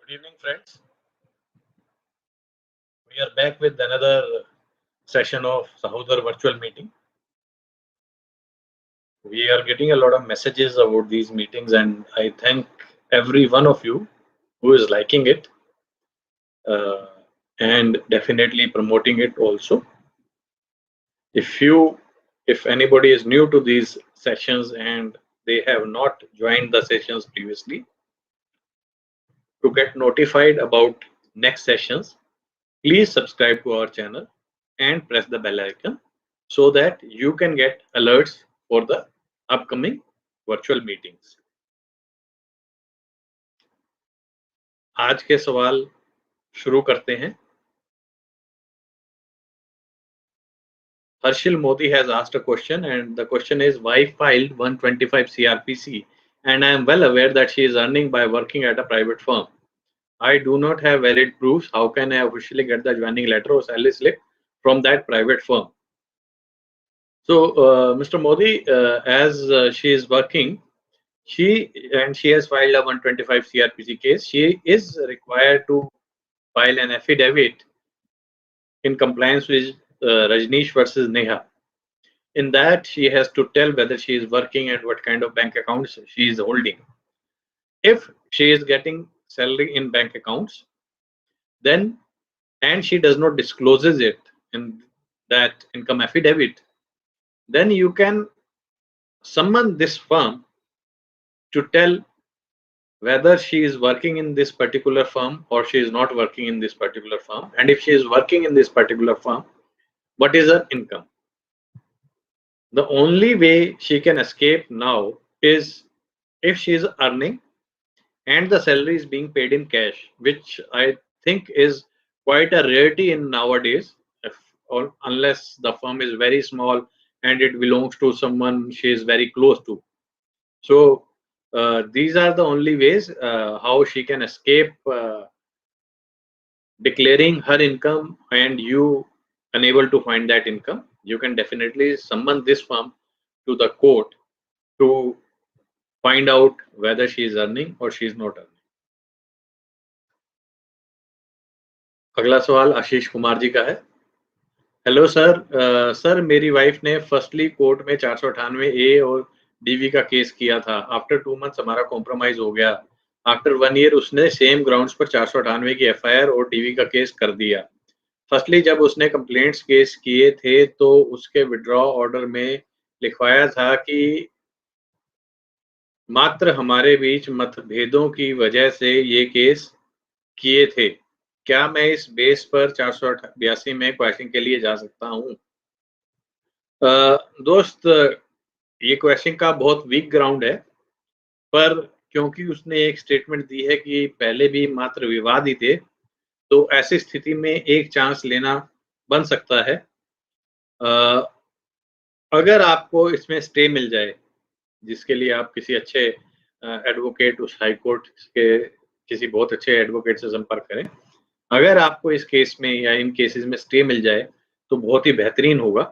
Good evening, friends. We are back with another session of Sahodar virtual meeting. We are getting a lot of messages about these meetings, and I thank every one of you who is liking it and definitely promoting it also. If anybody is new to these sessions and they have not joined the sessions previously, to get notified about next sessions, please subscribe to our channel and press the bell icon so that you can get alerts for the upcoming virtual meetings. आज के सवाल शुरू करते हैं. Harshil Modi has asked a question, and the question is, wife filed 125 CRPC and I am well aware that she is earning by working at a private firm. I do not have valid proofs. How can I officially get the joining letter or salary slip from that private firm? So, Mr. Modi, as she is working, she has filed a 125 CRPC case. She is required to file an affidavit in compliance with Rajneesh versus Neha. In that, she has to tell whether she is working and what kind of bank accounts she is holding. If she is getting salary in bank accounts, then and she does not discloses it in that income affidavit, then you can summon this firm to tell whether she is working in this particular firm or she is not working in this particular firm, and if she is working in this particular firm, what is her income. The only way she can escape now is if she is earning and the salary is being paid in cash, which I think is quite a rarity in nowadays, or unless the firm is very small and it belongs to someone she is very close to. So these are the only ways how she can escape declaring her income and you unable to find that income. You can definitely summon this firm to the court to find out whether she is earning or she is not earning. अगला सवाल आशीष कुमार जी का है. Hello sir, sir मेरी wife ने firstly court में 498A और DV का case किया था. आफ्टर 2 months हमारा कॉम्प्रोमाइज हो गया. आफ्टर 1 year उसने सेम ग्राउंड्स पर 498 की एफआईआर और डीवी का केस कर दिया. फर्स्टली जब उसने कंप्लेंट्स केस किए थे तो उसके विड्रॉ ऑर्डर में लिखवाया था कि मात्र हमारे बीच मतभेदों की वजह से ये केस किए थे. क्या मैं इस बेस पर 482 में क्वेश्चन के लिए जा सकता हूँ? दोस्त, ये क्वेश्चन का बहुत वीक ग्राउंड है, पर क्योंकि उसने एक स्टेटमेंट दी है कि पहले भी मात्र विवाद ही थे, तो ऐसी स्थिति में एक चांस लेना बन सकता है. अगर आपको इसमें स्टे मिल जाए, जिसके लिए आप किसी अच्छे एडवोकेट उस हाई कोर्ट के किसी बहुत अच्छे एडवोकेट से संपर्क करें. अगर आपको इस केस में या इन केसेस में स्टे मिल जाए तो बहुत ही बेहतरीन होगा.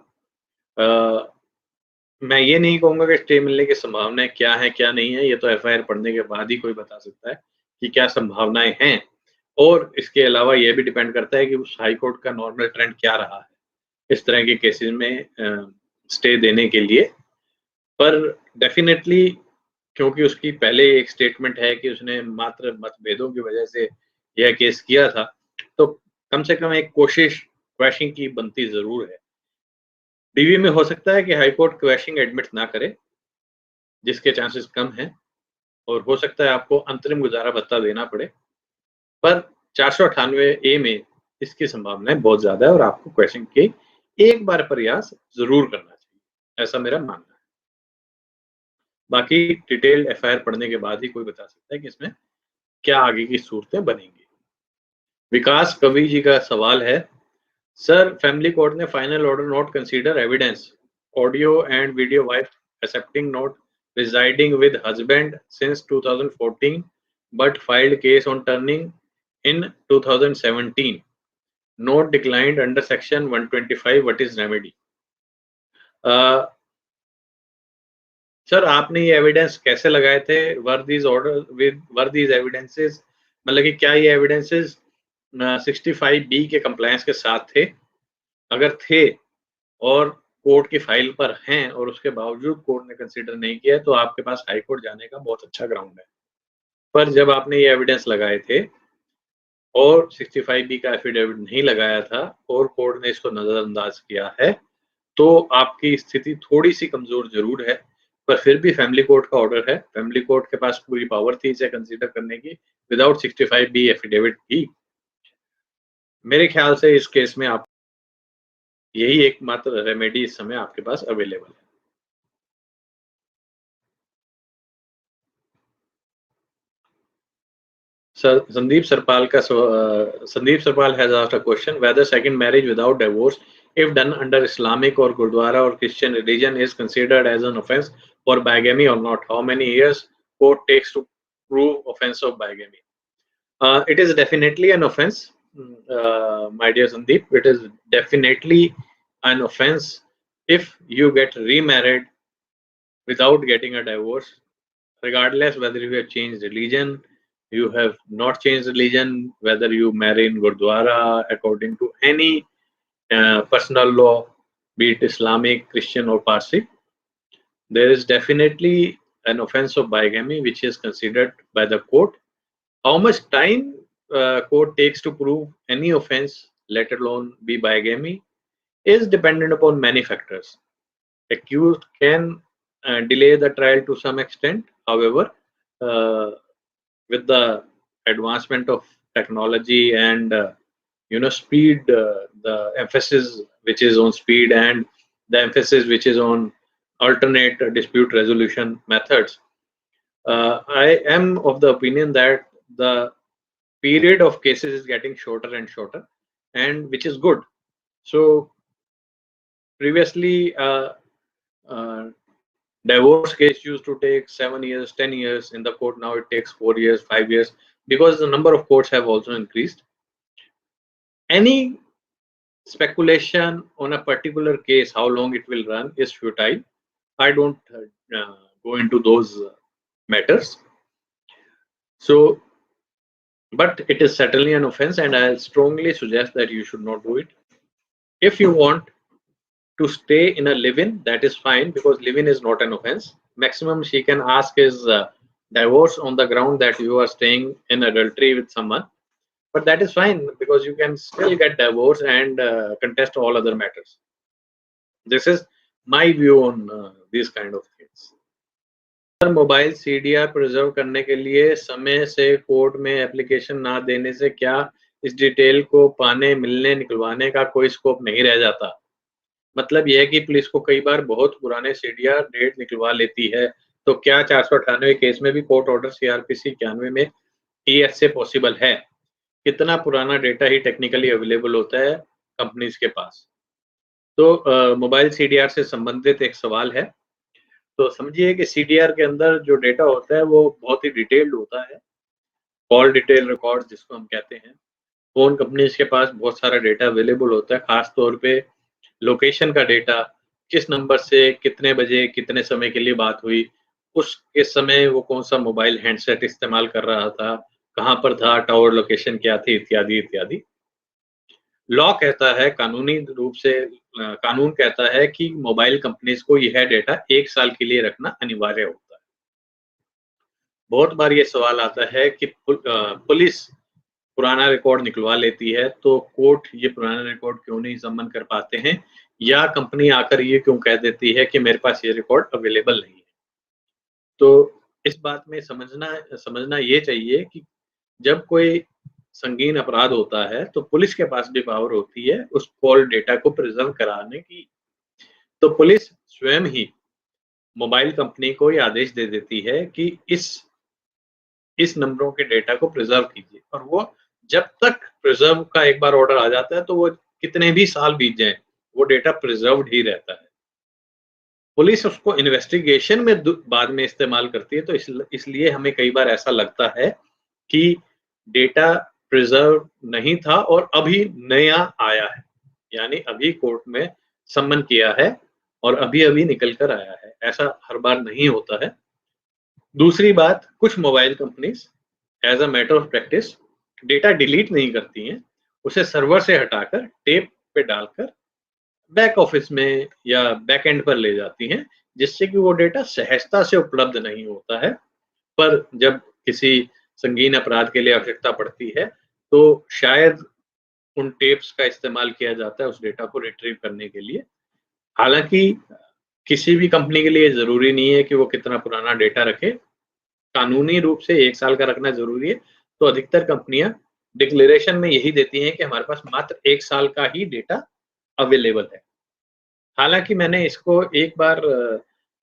मैं ये नहीं कहूँगा कि स्टे मिलने की संभावनाएं क्या है क्या नहीं है, ये तो एफआईआर पढ़ने के बाद ही कोई बता सकता है कि क्या संभावनाएं हैं. और इसके अलावा ये भी डिपेंड करता है कि उस हाई कोर्ट का नॉर्मल ट्रेंड क्या रहा है इस तरह के केसेस में स्टे देने के लिए. पर डेफिनेटली क्योंकि उसकी पहले एक स्टेटमेंट है कि उसने मात्र मतभेदों की वजह से यह केस किया था, तो कम से कम एक कोशिश क्वैशिंग की बनती जरूर है. डीवी में हो सकता है कि हाई कोर्ट क्वैशिंग एडमिट ना करे, जिसके चांसेस कम हैं, और हो सकता है आपको अंतरिम गुजारा भत्ता देना पड़े, पर 498A में इसकी संभावनाएं बहुत ज्यादा है और आपको क्वैशिंग के एक बार प्रयास जरूर करना चाहिए, ऐसा मेरा मानना है. बाकी डिटेल्ड एफआईआर पढ़ने के बाद ही कोई बता सकता है कि इसमें क्या आगे की सूरतें बनेंगी. विकास कवि जी का सवाल है, सर फैमिली कोर्ट ने final order not consider evidence audio and video wife accepting not residing with husband since 2014 but filed case on turning in 2017. Note declined under section 125. What is remedy? Sir आपने ये evidence कैसे लगाए थे? Were these order with were these evidences मतलब कि क्या ये evidences 65B के कंप्लायंस के साथ थे? अगर थे और कोर्ट की फाइल पर हैं और उसके बावजूद कोर्ट ने कंसीडर नहीं किया, तो आपके पास हाई कोर्ट जाने का बहुत अच्छा ग्राउंड है। पर जब आपने ये एविडेंस लगाए थे और 65B का एफिडेविट नहीं लगाया था और कोर्ट ने इसको नज़रअंदाज किया है, तो आपकी स्थिति थोड़ी-सी कमज़ोर ज़रूर है, पर फिर भी फैमिली कोर्ट का ऑर्डर है। फैमिली कोर्ट के पास पूरी पावर थी इसे कंसीडर करने की विदाउट 65B एफिडेविट भी। मेरे ख्याल से इस केस में आप यही एकमात्र रेमेडी इस समय आपके पास अवेलेबल है। Sandeep Sarpal has asked a question whether second marriage without divorce, if done under Islamic or Gurdwara or Christian religion, is considered as an offense for bigamy or not. How many years court takes to prove offense of bigamy? It is definitely an offense, my dear Sandeep. It is definitely an offense if you get remarried without getting a divorce, regardless whether you have changed religion, you have not changed religion, whether you marry in Gurdwara according to any personal law, be it Islamic, Christian, or Parsi. There is definitely an offense of bigamy which is considered by the court. How much time court takes to prove any offense, let alone be bigamy, is dependent upon many factors. Accused can delay the trial to some extent. However, uh, with the advancement of technology and speed, the emphasis which is on speed and the emphasis which is on alternate dispute resolution methods, I am of the opinion that the period of cases is getting shorter and shorter, and which is good. So previously, uh, divorce case used to take 7 years, 10 years in the court. Now it takes 4 years, 5 years, because the number of courts have also increased. Any speculation on a particular case, how long it will run, is futile. I don't go into those matters. So, but it is certainly an offense, and I strongly suggest that you should not do it. If you want to stay in a live-in, that is fine, because live-in is not an offense. Maximum she can ask is divorce on the ground that you are staying in adultery with someone, but that is fine because you can still get divorced and contest all other matters. This is my view on these kind of things. Mobile CDR preserve करने के लिए समय से court में application ना देने से क्या इस डिटेल को पाने, मिलने, निकलवाने का कोई स्कोप नहीं रह जाता? मतलब यह है कि पुलिस को कई बार बहुत पुराने सीडीआर डेट निकलवा लेती है, तो क्या 498 केस में भी कोर्ट ऑर्डर सीआरपीसी 91 में टीएसए पॉसिबल है? कितना पुराना डेटा ही टेक्निकली अवेलेबल होता है कंपनीज के पास? तो मोबाइल सीडीआर से संबंधित एक सवाल है। तो समझिए कि सीडीआर के अंदर जो डेटा होता है वो बहुत ही डिटेल्ड होता है, कॉल डिटेल रिकॉर्ड जिसको हम कहते हैं। फोन कंपनीज के पास बहुत सारा डेटा अवेलेबल होता है, खास तौर पे लोकेशन का डेटा, किस नंबर से कितने बजे कितने समय के लिए बात हुई, उस समय वो कौन सा मोबाइल हैंडसेट इस्तेमाल कर रहा था, कहाँ पर था, टावर लोकेशन क्या थी, इत्यादि इत्यादि। लॉ कहता है, कानूनी रूप से कानून कहता है कि मोबाइल कंपनीज को यह डेटा 1 साल के लिए रखना अनिवार्य होता है। बहुत बार ये सवाल आता है कि पुलिस पुराना रिकॉर्ड निकलवा लेती है, तो कोर्ट ये पुराना रिकॉर्ड क्यों नहीं समन कर पाते हैं, या कंपनी आकर ये क्यों कह देती है कि मेरे पास ये रिकॉर्ड अवेलेबल नहीं है। तो इस बात में समझना ये चाहिए कि जब कोई संगीन अपराध होता है, तो पुलिस के पास भी पावर होती है उस कॉल डेटा को प्रिजर्व कराने की। तो पुलिस स्वयं ही मोबाइल कंपनी को ये आदेश दे देती है कि इस नंबरों के डेटा को प्रिजर्व कीजिए, और वो जब तक प्रिजर्व का एक बार ऑर्डर आ जाता है, तो वो कितने भी साल बीत जाएं, वो डेटा प्रिजर्व्ड ही रहता है। पुलिस उसको इन्वेस्टिगेशन में बाद में इस्तेमाल करती है, तो इसलिए हमें कई बार ऐसा लगता है कि डेटा प्रिजर्व नहीं था और अभी नया आया है, यानी अभी कोर्ट में सम्मन किया है और अभी-अभी निकल कर आया है। ऐसा हर बार नहीं होता है। दूसरी बात, कुछ mobile companies as a matter of practice data delete नहीं करती हैं, उसे सर्वर से हटाकर टेप पे डालकर बैक ऑफिस में या बैक एंड पर ले जाती हैं, जिससे कि वो डेटा सहजता से उपलब्ध नहीं होता है। पर जब किसी संगीन अपराध के लिए आवश्यकता पड़ती है, तो शायद उन टेप्स का इस्तेमाल किया जाता है उस डेटा को रिट्रीव करने के लिए। हालाँकि किसी भी कंपनी के लिए ज़रूरी नहीं है कि वो कितना पुराना डेटा रखे। कानूनी रूप से 1 साल का रखना ज़रूरी है, तो अधिकतर कंपनियाँ डिक्लेरेशन में यही देती हैं कि हमारे पास मात्र 1 साल का ही डेटा अवेलेबल है। हालाँकि मैंने इसको एक बार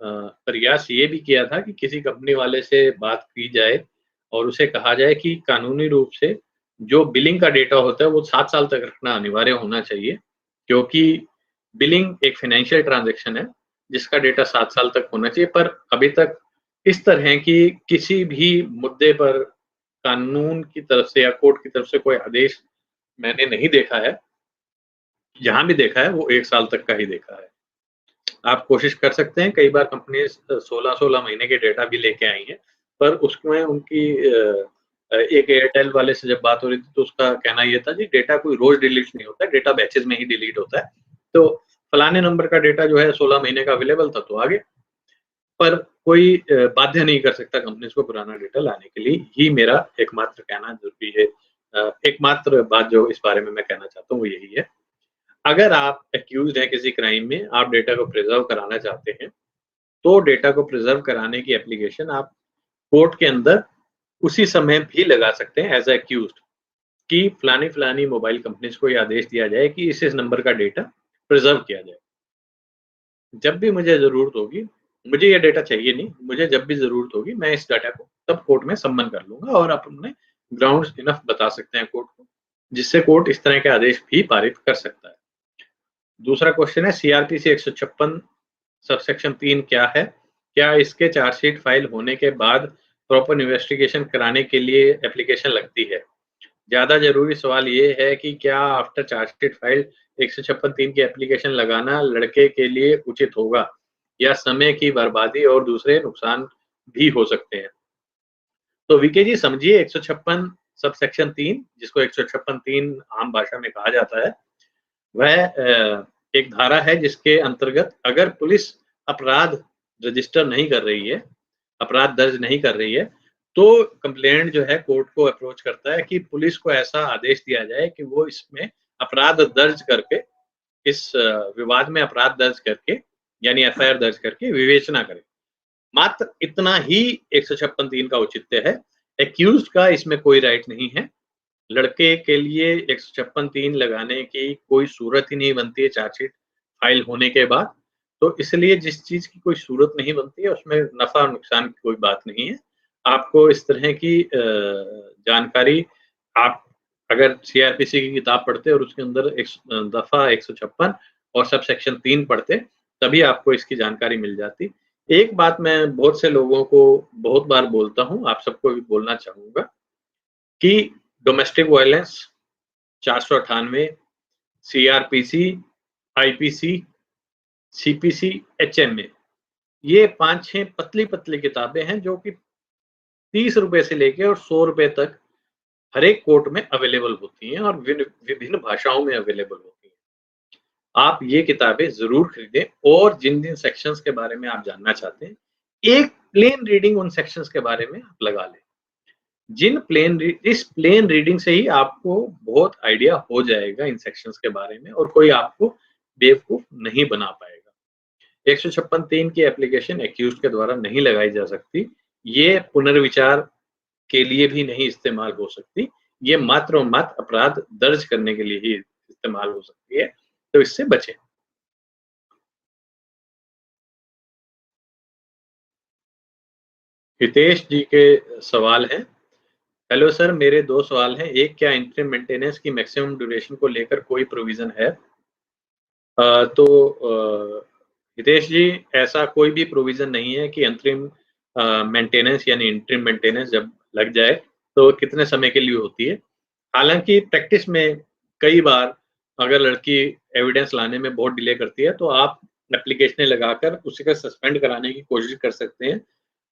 प्रयास ये भी किया था कि किसी कंपनी वाले से बात की जाए और उसे कहा जाए कि कानूनी रूप से जो बिलिंग का डेटा होता है, वो 7 साल तक रखना अनिवार्य होना चाहिए, क्योंकि बिलिंग एक फ़ाइनेंशियल ट्रांज़ैक्शन है, जिसका डेटा 7 साल तक होना चाहिए। पर अभी तक इस तरह की किसी भी मुद्दे पर कानून की तरफ से या कोर्ट की तरफ से कोई आदेश मैंने नहीं देखा है। जहाँ भी देखा है, वो 1 साल तक का ही देखा है। आप कोशिश कर सकते हैं, कई बार कंपनीज़ 16-16 महीने के डेटा भी लेके आई हैं, पर उसमें उनकी एक एयरटेल वाले से जब बात हो रही थी, तो उसका कहना ये था जी डेटा कोई रोज़ डिलीट नहीं होता है, डेटा बैचेज़ में ही डिलीट होता है। तो फलाने नंबर का डेटा जो है 16 महीने का अवेलेबल था, तो आ गया। पर कोई बाध्य नहीं कर सकता कंपनीज़ को पुराना डेटा लाने के लिए, ही मेरा एकमात्र कहना ज़रूरी है। एकमात्र बात जो इस बारे में मैं कहना चाहता हूँ, वो यही है। अगर आप एक्यूज़्ड हैं किसी क्राइम में, आप डेटा को प्रिज़र्व कराना चाहते हैं, तो डेटा को प्रिज़र्व कराने की एप्लीकेशन आप कोर्ट के अंदर उसी समय भी लगा सकते हैं एज़ अ एक्यूज़्ड कि फलानी-फलानी मोबाइल कंपनीज़ को ये आदेश दिया जाए कि इस नंबर का डेटा प्रिज़र्व किया जाए। जब भी मुझे ज़रूरत होगी, मुझे ये डेटा चाहिए नहीं, मुझे जब भी ज़रूरत होगी, मैं इस डाटा को तब कोर्ट में सम्मन कर लूँगा और आप अपने ग्राउंड्स इनफ बता सकते हैं कोर्ट को, जिससे कोर्ट इस तरह के आदेश भी पारित कर सकता है। दूसरा क्वेश्चन है सीआरपीसी 156 सबसेक्शन 3 क्या है? क्या इसके चार्जशीट फाइल होने के बाद प्रॉपर इन्वेस्टिगेशन कराने के लिए एप्लीकेशन लगती है? ज़्यादा ज़रूरी सवाल ये है कि क्या आफ्टर चार्जशीट फाइल 156(3) की एप्लीकेशन लगाना लड़के के लिए उचित होगा या समय की बर्बादी और दूसरे नुकसान भी हो सकते हैं? तो वीके जी समझिए 156 सबसेक्शन 3 जिसको 156(3) आम भाषा में कहा जाता है, वह एक धारा है जिसके अंतर्गत अगर पुलिस अपराध रजिस्टर नहीं कर रही है, अपराध दर्ज नहीं कर रही है, तो कंप्लेंट जो है कोर्ट को अप्रोच करता है कि पुलिस को ऐसा आदेश दिया जाए कि वो इसमें अपराध दर्ज करके इस विवाद में अपराध दर्ज करके यानी एफआईआर दर्ज करके विवेचना करे। मात्र इतना ही 156(3) का औचित्य है। एक्यूज्ड का इसमें कोई राइट नहीं है। लड़के के लिए 156(3) लगाने की कोई सूरत ही नहीं बनती है चार्जशीट फाइल होने के बाद। तो इसलिए जिस चीज़ की कोई सूरत नहीं बनती है उसमें नफ़ा-नुकसान की कोई बात नहीं है। आपको इस तरह की जानकारी आप अगर सीआरपीसी की किताब पढ़ते और उसके अंदर दफ़ा 156 और सबसेक्शन 3 पढ़ते, तभी आपको इसकी जानकारी मिल जाती। एक बात मैं बहुत से लोगों को बहुत बार बोलता हूँ, आप सबको भी बोलना चाहूँगा कि domestic violence 498, CrPC, IPC, CPC, HMA ये 5-6 पतली-पतली किताबें हैं जो कि ₹30 से लेके और ₹100 तक हर एक कोर्ट में अवेलेबल होती हैं और विभिन्न भाषाओं में अवेलेबल होती हैं। आप ये किताबें ज़रूर खरीदें और जिन-जिन सेक्शंस के बारे में आप जानना चाहते हैं, एक प्लेन रीडिंग उन सेक्शंस के बारे में आप लगा लें। इस प्लेन रीडिंग से ही आपको बहुत आइडिया हो जाएगा इन सेक्शंस के बारे में और कोई आपको बेवकूफ़ नहीं बना पाएगा। 156(3) की एप्लीकेशन एक्यूज़्ड के द्वारा नहीं लगाई जा सकती। ये पुनर्विचार के लिए भी नहीं इस्तेमाल हो सकती। ये मात्र और मात्र अपराध दर्ज करने के लिए ही इस्तेमाल हो सकती है, तो इससे बचें। हितेश जी के सवाल हैं। हेलो सर, मेरे 2 सवाल हैं। एक, क्या इंटरिम मेंटेनेंस की मैक्सिमम ड्यूरेशन को लेकर कोई प्रोविज़न है? तो हितेश जी ऐसा कोई भी प्रोविज़न नहीं है कि अंतरिम मेंटेनेंस यानी इंटरिम मेंटेनेंस जब लग जाए, तो कितने समय के लिए होती है। हालाँकि प्रैक्टिस में कई बार अगर लड़की एविडेंस लाने में बहुत डिले करती है, तो आप एप्लीकेशनें लगाकर उसी को सस्पेंड कराने की कोशिश कर सकते हैं।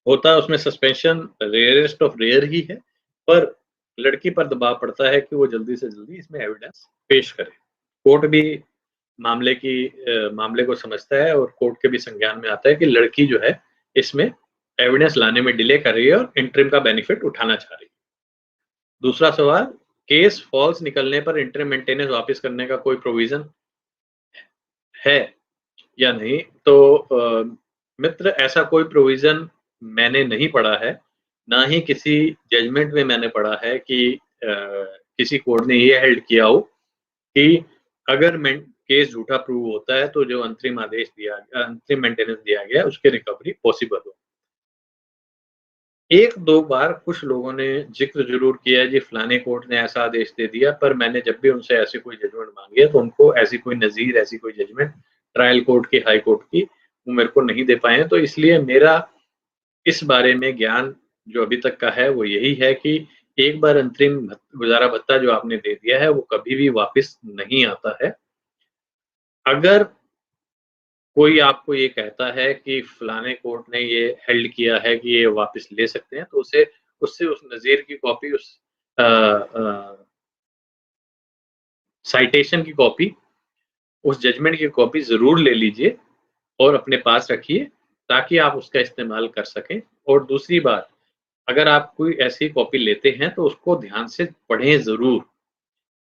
होता है उसमें सस्पेंशन रेयरेस्ट ऑफ रेयर ही है, पर लड़की पर दबाव पड़ता है कि वो जल्दी से जल्दी इसमें एविडेंस पेश करे। कोर्ट भी मामले को समझता है और कोर्ट के भी संज्ञान में आता है कि लड़की जो है इसमें एविडेंस लाने में डिले कर रही है और इंटरिम का बेनिफिट उठाना चाह रही है। दूसरा सवाल, केस फॉल्स निकलने पर इंटरिम मेंटेनेंस वापस करने का कोई प्रोविजन है या नहीं? तो मित्र, ऐसा कोई प्रोविजन मैंने नहीं पढ़ा है, ना ही किसी जजमेंट में मैंने पढ़ा है कि किसी कोर्ट ने ये हेल्ड किया हो कि अगर केस झूठा प्रूव होता है तो जो अंतरिम मेंटेनेंस दिया गया है उसकी रिकवरी पॉसिबल हो। एक दो बार कुछ लोगों ने जिक्र जरूर किया है जी फलाने कोर्ट ने ऐसा आदेश दे दिया, पर मैंने जब भी उनसे ऐसी कोई जजमेंट मांगी है तो उनको ऐसी कोई नज़ीर, ऐसी कोई जजमेंट ट्रायल कोर्ट की, हाई कोर्ट की, वो मेरे को नहीं दे पाए हैं। तो इसलिए मेरा इस बारे में ज्ञान जो अभी तक का है वो यही है कि एक बार अंतरिम गुजारा भत्ता जो आपने दे दिया है वो कभी भी वापस नहीं आता है। अगर कोई आपको ये कहता है कि फलाने कोर्ट ने ये हेल्ड किया है कि ये वापस ले सकते हैं, तो उससे उस नज़ीर की कॉपी, उस साइटेशन की कॉपी, उस जजमेंट की कॉपी ज़रूर ले लीजिए और अपने पास रखिए ताकि आप उसका इस्तेमाल कर सकें। और दूसरी बात, अगर आप कोई ऐसी कॉपी लेते हैं तो उसको ध्यान से पढ़ें ज़रूर।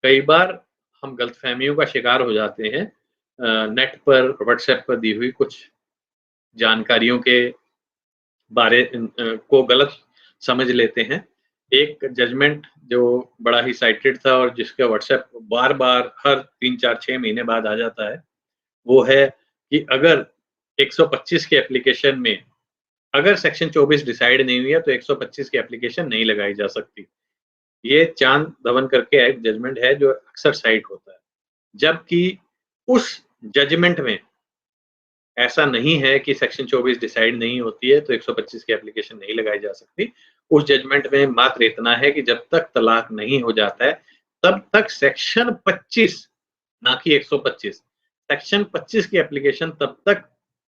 कई बार हम गलतफ़हमियों का शिकार हो जाते हैं नेट पर, व्हाट्सएप पर दी हुई कुछ जानकारियों के को गलत समझ लेते हैं। एक जजमेंट जो बड़ा ही साइटेड था और जिसका व्हाट्सएप बार-बार हर 3, 4, 6 महीने बाद आ जाता है, वो है कि अगर 125 के एप्लीकेशन में अगर सेक्शन 24 डिसाइड नहीं हुई है तो 125 की एप्लीकेशन नहीं लगाई जा सकती। ये चांद धवन करके एक जजमेंट है जो अक्सर साइट होता है। जबकि उस जजमेंट में ऐसा नहीं है कि सेक्शन 24 डिसाइड नहीं होती है तो 125 की एप्लीकेशन नहीं लगाई जा सकती। उस जजमेंट में मात्र इतना है कि जब तक तलाक नहीं हो जाता है, तब तक सेक्शन 25 ना कि 125, सेक्शन 25 की एप्लीकेशन तब तक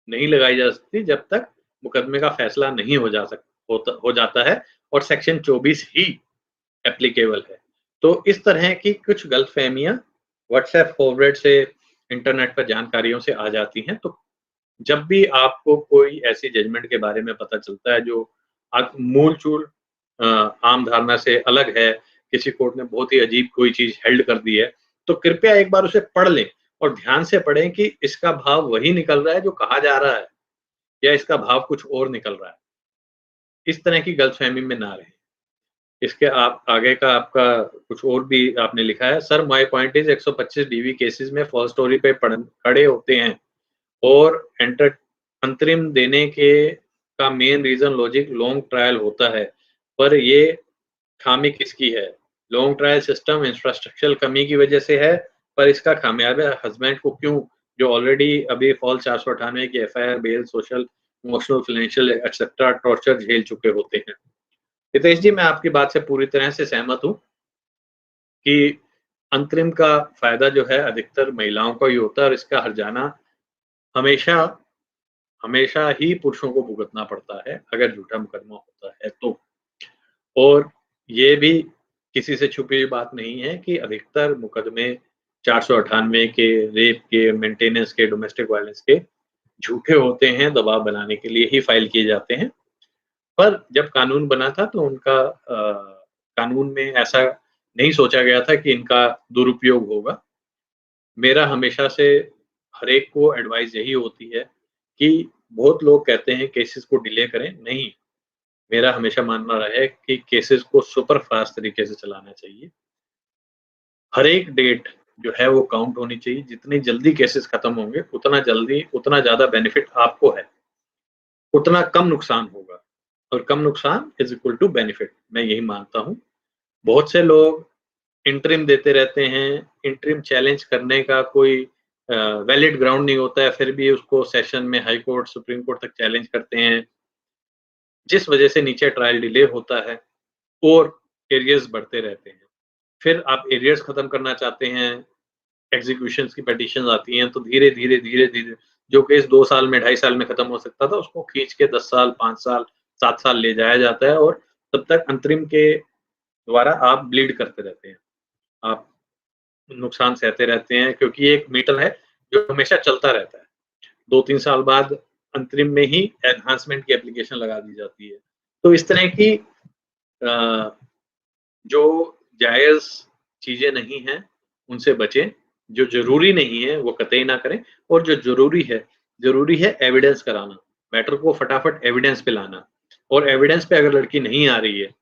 नहीं लगाई जा सकती जब तक मुकदमे का फैसला नहीं हो जाता है और सेक्शन 24 ही एप्लीकेबल है। तो इस तरह की कुछ गलतफ़हमियाँ व्हाट्सएप फॉरवर्ड से, इंटरनेट पर जानकारियों से आ जाती हैं। तो जब भी आपको कोई ऐसी जजमेंट के बारे में पता चलता है जो मूल-चूल आम धारणा से अलग है, किसी कोर्ट ने बहुत ही अजीब कोई चीज़ हेल्ड कर दी है, तो कृपया एक बार उसे पढ़ लें और ध्यान से पढ़ें कि इसका भाव वही निकल रहा है जो कहा जा रहा है या इसका भाव कुछ और निकल रहा है। इस तरह की गलतफ़हमी में ना रहें। इसके आप आगे का आपका कुछ और भी आपने लिखा है, sir my point is 125 DV cases में फॉल्स स्टोरी पे खड़े होते हैं और अंतरिम देने के का main reason logic long trial होता है, पर ये खामी किसकी है? लॉन्ग ट्रायल सिस्टम इंफ्रास्ट्रक्चरल कमी की वजह से है, पर इसका खामियाजा हस्बैंड को क्यों, जो ऑलरेडी अभी फॉल 498 की FIR, bail, social, emotional, financial etcetera torture झेल चुके होते हैं। हितेश जी, मैं आपकी बात से पूरी तरह से सहमत हूँ कि अंतरिम का फ़ायदा जो है अधिकतर महिलाओं को ही होता है और इसका हर्जाना हमेशा हमेशा ही पुरुषों को भुगतना पड़ता है, अगर झूठा मुकदमा होता है तो। और ये भी किसी से छुपी हुई बात नहीं है कि अधिकतर मुकदमे 498 के, रेप के, मेंटेनेंस के, डोमेस्टिक वायलेंस के झूठे होते हैं, दबाव बनाने के लिए ही फाइल किए जाते हैं। पर जब कानून बना था तो कानून में ऐसा नहीं सोचा गया था कि इनका दुरुपयोग होगा। मेरा हमेशा से हर एक को एडवाइस यही होती है कि बहुत लोग कहते हैं केसेस को डिले करें, नहीं, मेरा हमेशा मानना रहा है कि केसेस को सुपर फास्ट तरीके से चलाना चाहिए। हर एक डेट जो है वो काउंट होनी चाहिए, जितनी जल्दी केसेस खत्म होंगे, उतना जल्दी, उतना ज़्यादा बेनिफिट आपको है, उतना कम नुकसान होगा और कम नुकसान इज़ इक्वल टू बेनिफिट, मैं यही मानता हूँ। बहुत से लोग इंटरिम देते रहते हैं, इंटरिम चैलेंज करने का कोई वैलिड ग्राउंड नहीं होता है, फिर भी उसको सेशन में हाई कोर्ट, सुप्रीम कोर्ट तक चैलेंज करते हैं, जिस वजह से नीचे ट्रायल डिले होता है और एरियर्स बढ़ते रहते हैं। फिर आप एरियर्स खत्म करना चाहते हैं, एग्जीक्यूशंस की पिटीशंस आती हैं, तो धीरे-धीरे, धीरे-धीरे जो केस 2 साल में, 2.5 साल में खत्म हो सकता था, उसको खींच के 10 साल, 5 साल, 7 साल ले जाया जाता है और तब तक अंतरिम के द्वारा आप ब्लीड करते रहते हैं, आप नुकसान सहते रहते हैं, क्योंकि ये एक मीटर है जो हमेशा चलता रहता है। 2-3 साल बाद अंतरिम में ही एनहांसमेंट की एप्लीकेशन लगा दी जाती है। तो इस तरह की अ, जो जायज़ चीज़ें नहीं हैं, उनसे बचें। जो ज़रूरी नहीं है, वो कतई ना करें, और जो ज़रूरी है एविडेंस कराना। मैटर को फटाफट एविडेंस पे लाना, और एविडेंस पे अगर लड़की नहीं आ रही है,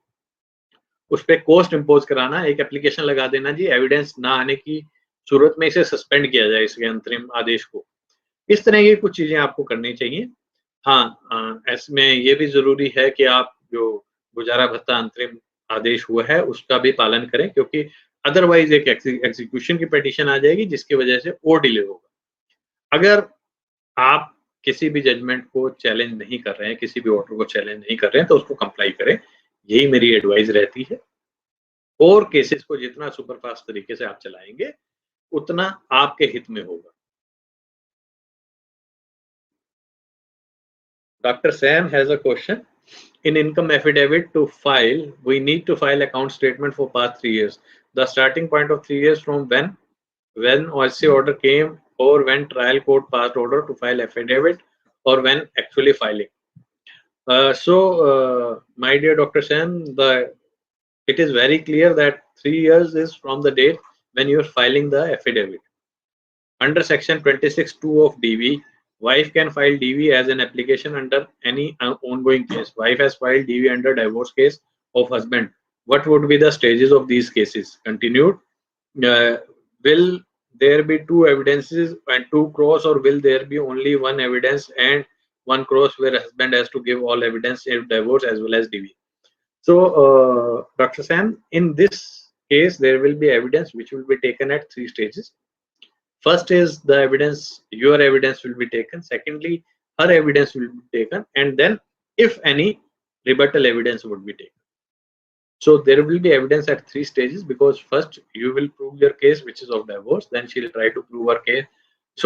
उस पे कॉस्ट इम्पोज़ कराना, एक एप्लीकेशन लगा देना जी, एविडेंस ना आने की सूरत में इसे सस्पेंड किया जाए, इसके अंतरिम आदेश को। इस तरह की कुछ चीज़ें आपको करनी चाहिए। हाँ, इसमें ये भी ज़रूरी है कि आप जो गुजारा भत्ता अंतरिम आदेश हुआ है, उसका भी पालन करें, क्योंकि अदरवाइज़ एक एग्ज़ीक्यूशन की पिटीशन आ जाएगी, जिसकी वजह से और डिले होगा। अगर आप किसी भी जजमेंट को चैलेंज नहीं कर रहे हैं, किसी भी ऑर्डर को चैलेंज नहीं कर रहे हैं, तो उसको कंप्लाई करें। यही मेरी एडवाइस रहती है, और केसेस को जितना सुपरफास्ट तरीके से आप चलाएँगे, उतना आपके हित में होगा। Dr. Sam has a question. In income affidavit to file, we need to file account statement for past 3 years. The starting point of 3 years from when OSC order came, or when trial court passed order to file affidavit, or when actually filing. My dear Dr. Sam, it is very clear that 3 years is from the date when you are filing the affidavit. Under section 26(2) of DV, wife can file DV as an application under any ongoing case. Wife has filed DV under divorce case of husband. What would be the stages of these cases? Continued. Uh, will there be two evidences and two cross, or will there be only one evidence and one cross, where husband has to give all evidence in divorce as well as DV? So, Dr. Sam, in this case, there will be evidence which will be taken at 3 stages. First is the evidence, your evidence will be taken. Secondly, her evidence will be taken. And then, if any, rebuttal evidence would be taken. So there will be evidence at 3 stages, because first you will prove your case, which is of divorce. Then she will try to prove her case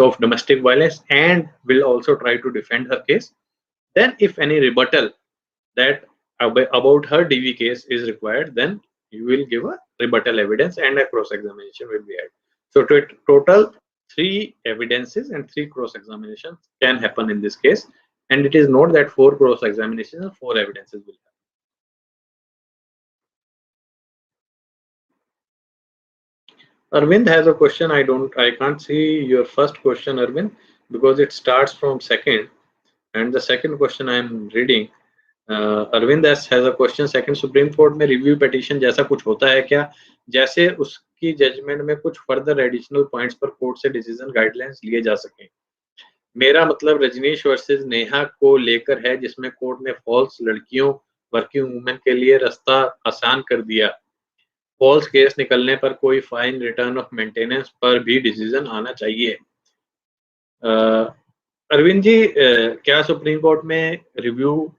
of domestic violence, and will also try to defend her case. Then, if any rebuttal that about her DV case is required, then you will give a rebuttal evidence, and a cross examination will be had. So total 3 evidences and 3 cross examinations can happen in this case, and it is not that 4 cross examinations and 4 evidences will happen. Arvind has a question. I can't see your first question, Arvind, because it starts from second, and the second question I am reading. Arvind S has a question. Second, Supreme Court में review petition जैसा कुछ होता है क्या, जैसे उसकी judgement में कुछ फर्दर एडिशनल पॉइंट्स पर कोर्ट से डिसीजन गाइडलाइंस लिए जा सकें? मेरा मतलब रजनीश वर्सेस नेहा को लेकर है, जिसमें कोर्ट ने फॉल्स लड़कियों, वर्किंग वुमेन के लिए रास्ता आसान कर दिया. फॉल्स केस निकलने पर कोई फाइन, रिटर्न ऑफ मेंटेनेंस पर भी डिसीजन आना चाहिए. अरविंद जी, क्या सुप्रीम कोर्ट में रिव्यू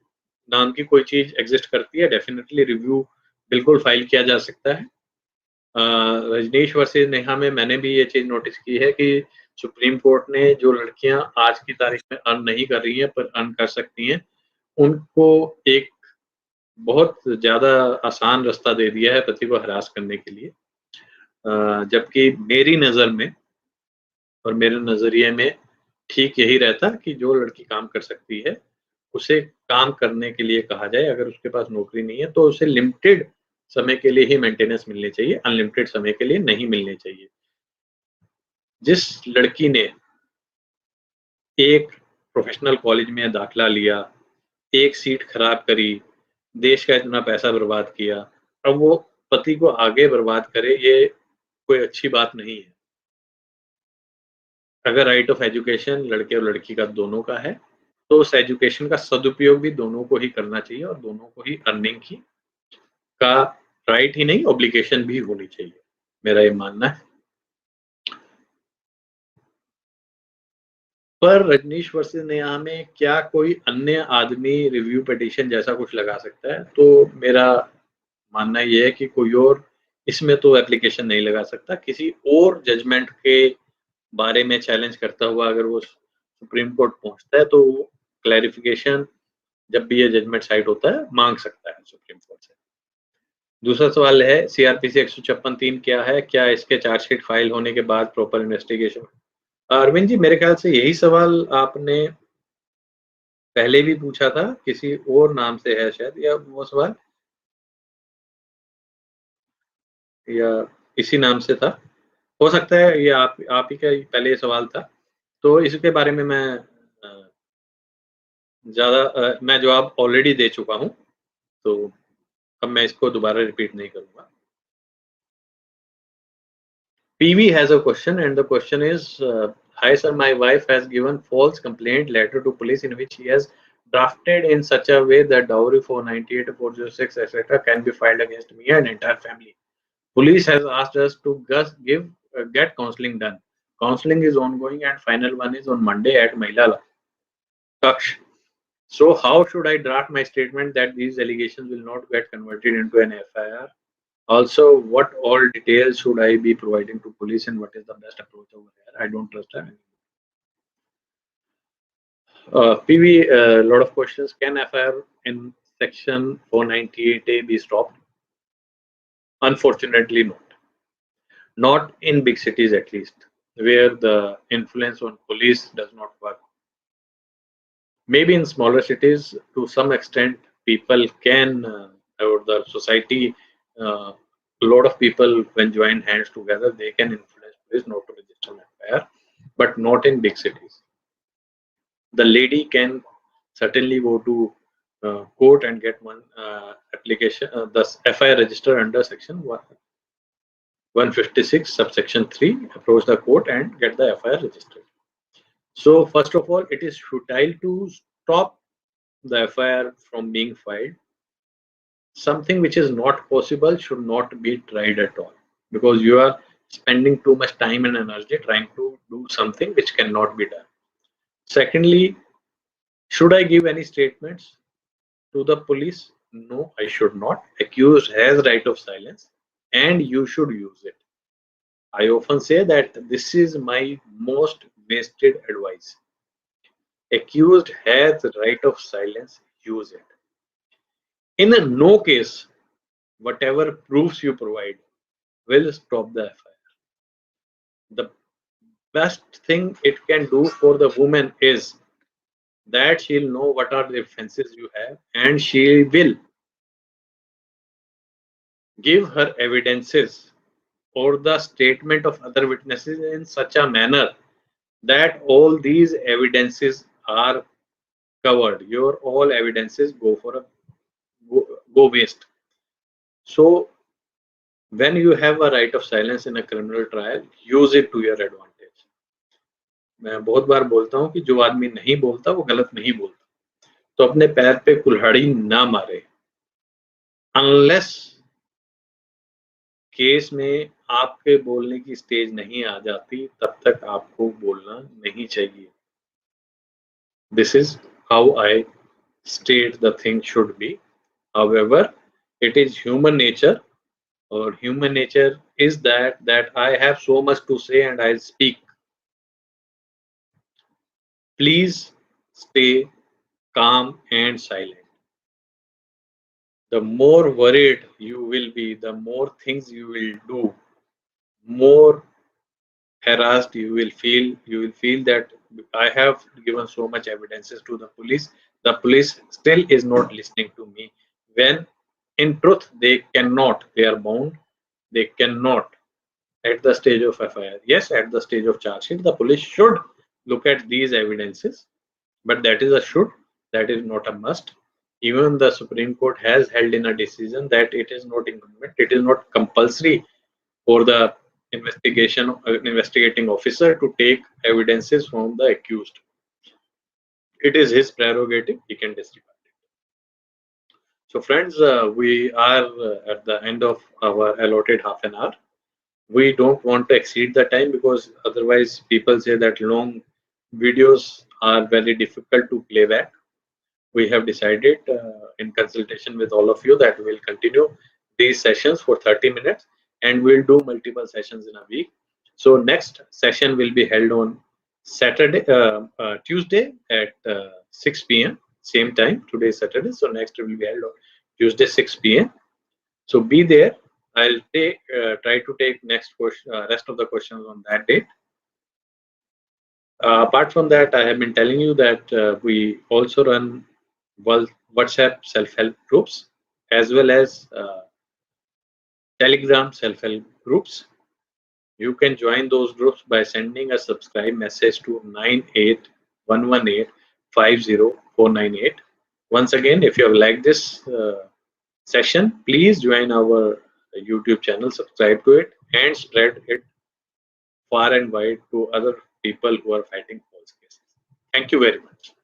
नाम की कोई चीज एग्जिस्ट करती है? डेफिनेटली रिव्यू बिल्कुल फाइल किया जा सकता है. रजनीश वर्सेस नेहा में मैंने भी ये चीज नोटिस की है कि सुप्रीम कोर्ट ने जो लड़कियां आज की तारीख में अर्न नहीं कर रही हैं पर अर्न कर सकती हैं, उनको एक बहुत ज्यादा आसान रास्ता दे दिया है पति को हरास करने के लिए. जबकि मेरी नजर में और मेरे नजरिए में ठीक यही रहता कि जो लड़की काम कर सकती है, उसे काम करने के लिए कहा जाए. अगर उसके पास नौकरी नहीं है, तो उसे लिमिटेड समय के लिए ही मेंटेनेंस मिलनी चाहिए, अनलिमिटेड समय के लिए नहीं मिलनी चाहिए. जिस लड़की ने एक प्रोफेशनल कॉलेज में दाखिला लिया, एक सीट खराब करी, देश का इतना पैसा बर्बाद किया, अब वो पति को आगे बर्बाद करे, ये कोई अच्छी बात नहीं है. अगर राइट ऑफ एजुकेशन लड़के और लड़की का दोनों का है, तो उस एजुकेशन का सदुपयोग भी दोनों को ही करना चाहिए, और दोनों को ही अर्निंग की का राइट ही नहीं, ऑब्लिगेशन भी होनी चाहिए. मेरा ये मानना है. पर रजनीश वर्सेस नेहा में क्या कोई अन्य आदमी रिव्यू पिटीशन जैसा कुछ लगा सकता है? तो मेरा मानना ये है कि कोई और इसमें तो एप्लीकेशन नहीं लगा सकता. किसी और जजमेंट के बारे में चैलेंज करता हुआ अगर वो सुप्रीम कोर्ट पहुंचता है, तो क्लैरिफिकेशन जब भी ये जजमेंट साइड होता है मांग सकता है सुप्रीम कोर्ट से. दूसरा सवाल है सीआरपीसी 156(3) क्या है, क्या इसके चार्जशीट फाइल होने के बाद प्रॉपर इन्वेस्टिगेशन? अरविंद जी, मेरे ख्याल से यही सवाल आपने पहले भी पूछा था, किसी और नाम से है शायद, या वो सवाल या इसी नाम से था, हो सकता है ये आप ही का पहले ये सवाल था। तो इसके बारे में मैं मैं जवाब ऑलरेडी दे चुका हूँ, तो अब मैं इसको दोबारा रिपीट नहीं करूंगा। PV has a question, and the question is, hi sir, my wife has given false complaint letter to police in which she has drafted in such a way that dowry 498, 406, etc. can be filed against me and entire family. Police has asked us to get counseling done. Counseling is ongoing and final one is on Monday at Mahila Kaksh. So how should I draft my statement that these allegations will not get converted into an FIR? Also, what all details should I be providing to police and what is the best approach over here? I don't trust her anymore. PV, a lot of questions. Can FIR in section 498A be stopped? Unfortunately, not. Not in big cities, at least, where the influence on police does not work. Maybe in smaller cities, to some extent, people can, or the society, a lot of people, when join hands together, they can influence police not to register an FIR, but not in big cities. The lady can certainly go to court and get one application, the FIR register under section 156 subsection 3, approach the court and get the FIR registered. So first of all, it is futile to stop the FIR from being filed. Something which is not possible should not be tried at all, because you are spending too much time and energy trying to do something which cannot be done. Secondly, should I give any statements to the police? No, I should not. Accused has right of silence and you should use it. I often say that this is my most wasted advice. Accused has right of silence, use it. In no case, whatever proofs you provide will stop the FIR. The best thing it can do for the woman is that she'll know what are the offenses you have and she will give her evidences or the statement of other witnesses in such a manner that all these evidences are covered. Your all evidences go for a go waste. So when you have a right of silence in a criminal trial, use it to your advantage. मैं बहुत बार बोलता हूँ कि जो आदमी नहीं बोलता वो गलत नहीं बोलता, तो अपने पैर पे कुल्हाड़ी ना मारे। अनलेस केस में आपके बोलने की स्टेज नहीं आ जाती, तब तक आपको बोलना नहीं चाहिए। This is how I state the thing should be. However, it is human nature, or human nature is that I have so much to say and I'll speak. Please stay calm and silent. The more worried you will be, the more things you will do, more harassed you will feel. You will feel that I have given so much evidences to the police still is not listening to me, when in truth they cannot, they are bound, they cannot. At the stage of FIR, yes, at the stage of charge sheet, the police should look at these evidences, but that is a should, that is not a must. Even the Supreme Court has held in a decision that it is not incumbent, it is not compulsory for the investigating officer to take evidences from the accused. It is his prerogative, he can disregard it. So friends, we are at the end of our allotted half an hour. We don't want to exceed the time, because otherwise people say that long videos are very difficult to play back. We have decided in consultation with all of you that we will continue these sessions for 30 minutes and we'll do multiple sessions in a week. So next session will be held on Tuesday at 6 p.m. same time. Today is Saturday, so next will be held on Tuesday 6 p.m. So be there. I'll try to take next question, rest of the questions on that date. Apart from that, I have been telling you that we also run WhatsApp self-help groups as well as Telegram self-help groups. You can join those groups by sending a subscribe message to 98118504998. Once again, if you have liked this session, please join our YouTube channel, subscribe to it, and spread it far and wide to other people who are fighting false cases. Thank you very much.